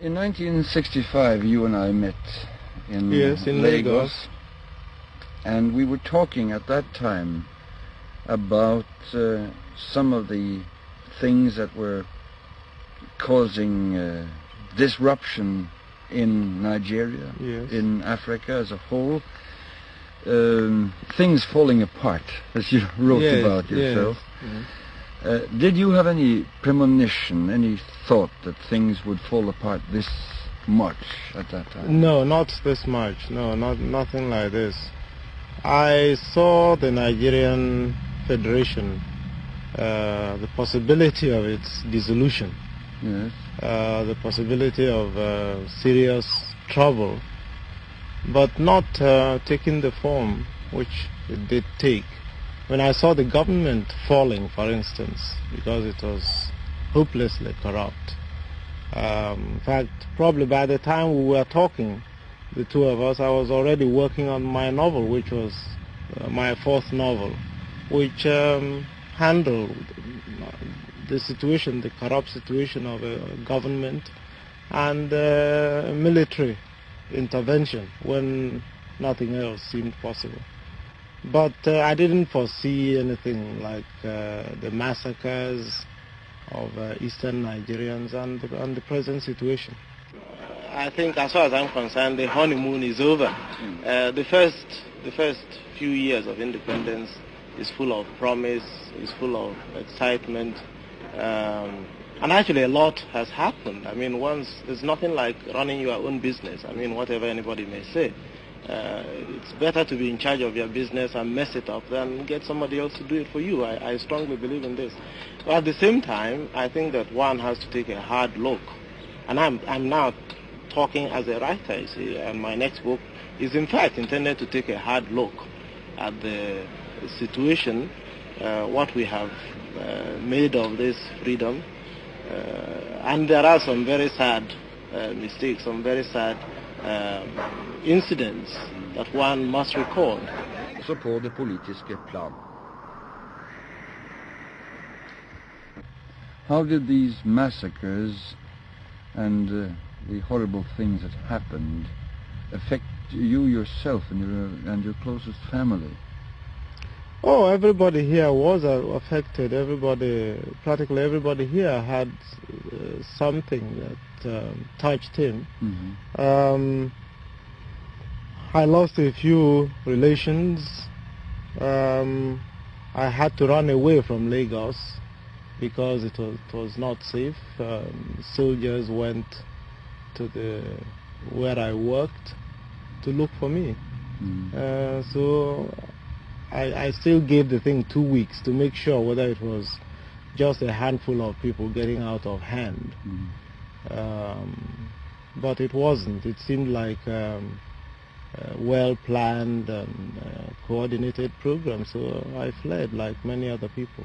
In 1965, you and I met in Lagos. And we were talking at that time about some of the things that were causing disruption in Nigeria, in Africa as a whole. Things falling apart, as you wrote about yourself. Did you have any premonition, any thought that things would fall apart this much at that time? No, not this much. No, nothing like this. I saw the Nigerian Federation, the possibility of its dissolution, the possibility of serious trouble, but not taking the form which it did take. When I saw the government falling, for instance, because it was hopelessly corrupt. In fact, probably by the time we were talking, the two of us, I was already working on my novel, which was my fourth novel, which handled the situation, the corrupt situation of a government and military intervention when nothing else seemed possible. But I didn't foresee anything like the massacres of Eastern Nigerians and the present situation. I think, as far as I'm concerned, the honeymoon is over. The first few years of independence is full of promise, is full of excitement, and actually a lot has happened. I mean, there's nothing like running your own business. I mean, whatever anybody may say. It's better to be in charge of your business and mess it up than get somebody else to do it for you. I strongly believe in this. But at the same time, I think that one has to take a hard look. And I'm now talking as a writer, you see, and my next book is in fact intended to take a hard look at the situation, what we have made of this freedom. And there are some very sad mistakes, some very sad incidents that one must record. Så på det politiske plan. How did these massacres and the horrible things that happened affect you yourself and your closest family? Oh, everybody here was affected. Practically everybody here had something that touched him. I lost a few relations. I had to run away from Lagos because it was not safe. Soldiers went to where I worked to look for me. So I still gave the thing 2 weeks to make sure whether it was just a handful of people getting out of hand. But it wasn't. It seemed like a well-planned and coordinated program, so I fled like many other people.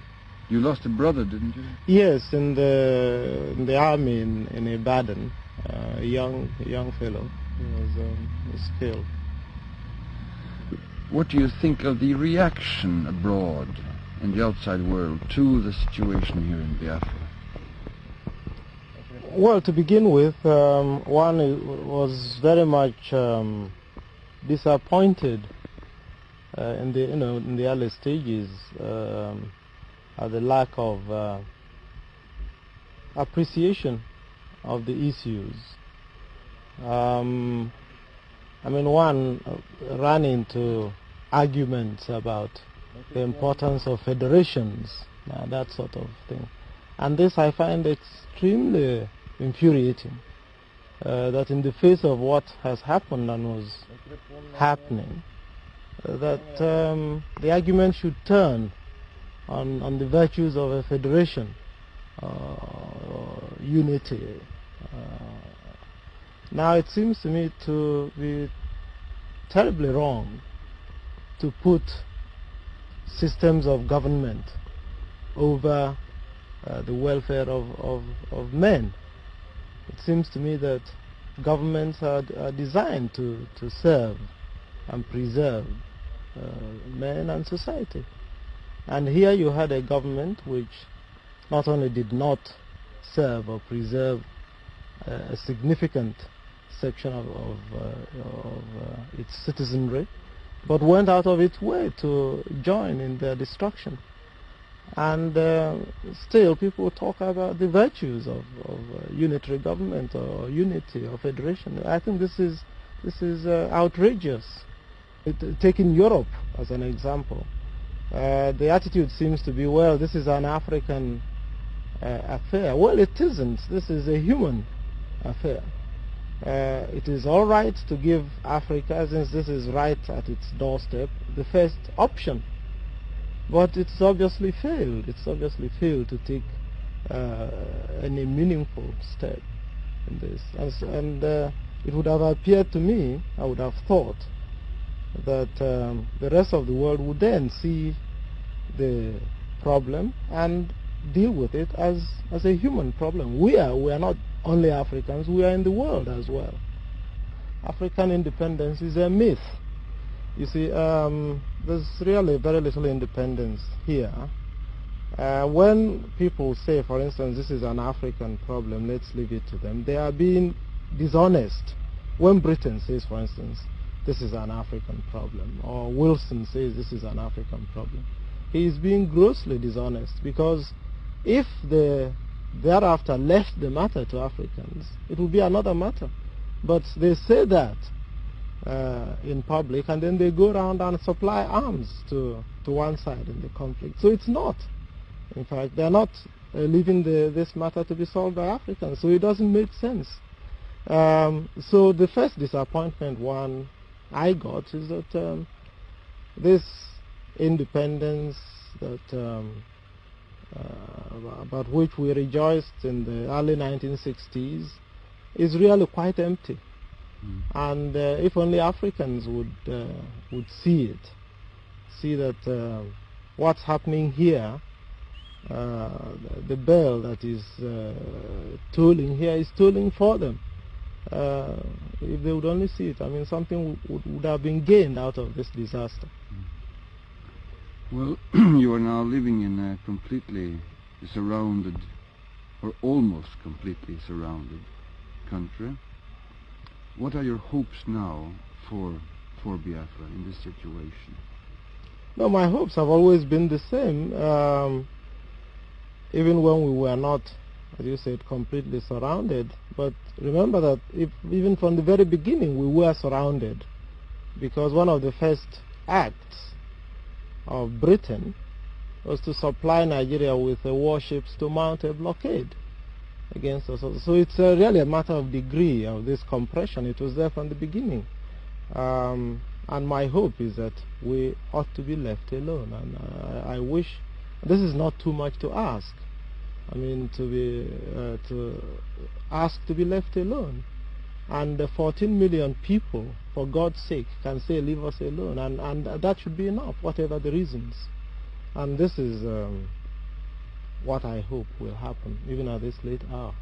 You lost a brother, didn't you? Yes, in the army in Ibadan, a young fellow was killed. What do you think of the reaction abroad in the outside world to the situation here in Biafra? Well, to begin with, one was very much disappointed in the early stages at the lack of appreciation of the issues. I mean, one ran into arguments about the importance of federations, that sort of thing. And this I find extremely infuriating, that in the face of what has happened and was happening, that the argument should turn on the virtues of a federation, unity. Now it seems to me to be terribly wrong to put systems of government over the welfare of men. It seems to me that governments are designed to serve and preserve men and society. And here you had a government which not only did not serve or preserve a significant section of its citizenry, but went out of its way to join in their destruction. And still people talk about the virtues of unitary government or unity or federation. I think this is outrageous. Taking Europe as an example, the attitude seems to be, well, this is an African affair. Well, it isn't. This is a human affair. It is all right to give Africa, since this is right at its doorstep, the first option. But it's obviously failed. It's obviously failed to take any meaningful step in this. And it would have appeared to me, I would have thought, that the rest of the world would then see the problem and deal with it as a human problem. We are not only Africans, we are in the world as well. African independence is a myth. You see, there's really very little independence here. When people say, for instance, this is an African problem, let's leave it to them, they are being dishonest. When Britain says, for instance, this is an African problem, or Wilson says this is an African problem, he is being grossly dishonest, because if they thereafter left the matter to Africans, it would be another matter. But they say that in public, and then they go around and supply arms to one side in the conflict. So it's not. In fact, they're not leaving this matter to be solved by Africans, so it doesn't make sense. So the first disappointment one I got is that this independence that about which we rejoiced in the early 1960s is really quite empty. And if only Africans would see that what's happening here, the bell that is tolling here is tolling for them. If they would only see it, I mean, something would have been gained out of this disaster. Well, you are now living in a completely surrounded, or almost completely surrounded, country. What are your hopes now for Biafra in this situation? No, my hopes have always been the same. Even when we were not, as you said, completely surrounded. But remember that even from the very beginning we were surrounded, because one of the first acts of Britain was to supply Nigeria with warships to mount a blockade against us. So it's really a matter of degree of this compression. It was there from the beginning. And my hope is that we ought to be left alone. And I wish, this is not too much to ask. I mean, to ask to be left alone. And 14 million people, for God's sake, can say, leave us alone. And that should be enough, whatever the reasons. And this is what I hope will happen, even at this late hour.